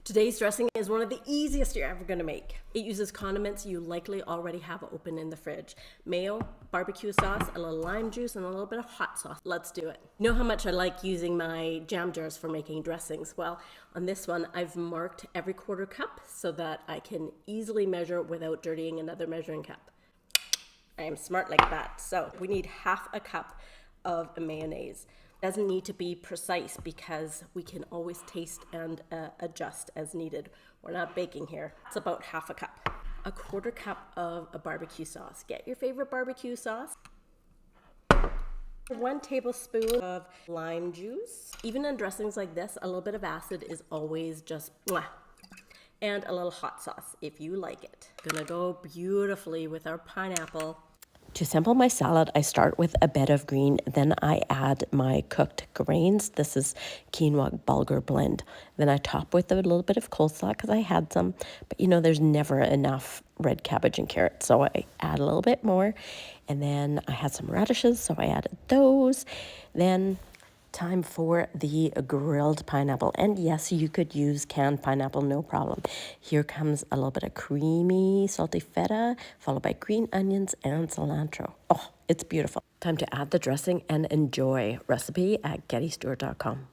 Today's dressing is one of the easiest you're ever gonna make. It uses condiments you likely already have open in the fridge. Mayo, barbecue sauce, a little lime juice, and a little bit of hot sauce. Let's do it. You know how much I like using my jam jars for making dressings? Well, on this one, I've marked every quarter cup so that I can easily measure without dirtying another measuring cup. I am smart like that. So we need half a cup of mayonnaise. Doesn't need to be precise because we can always taste and adjust as needed. We're not baking here. It's about half a cup. A quarter cup of a barbecue sauce. Get your favorite barbecue sauce. 1 tablespoon of lime juice. Even in dressings like this, a little bit of acid is always just mwah. And a little hot sauce if you like it. Gonna go beautifully with our pineapple. To sample my salad, I start with a bed of green, then I add my cooked grains. This is quinoa bulgur blend. Then I top with a little bit of coleslaw because I had some, but you know, there's never enough red cabbage and carrots, so I add a little bit more. And then I had some radishes, so I added those. Then time for the grilled pineapple. And yes, you could use canned pineapple, no problem. Here comes a little bit of creamy, salty feta, followed by green onions and cilantro. Oh, it's beautiful. Time to add the dressing and enjoy. Recipe at gettystewart.com.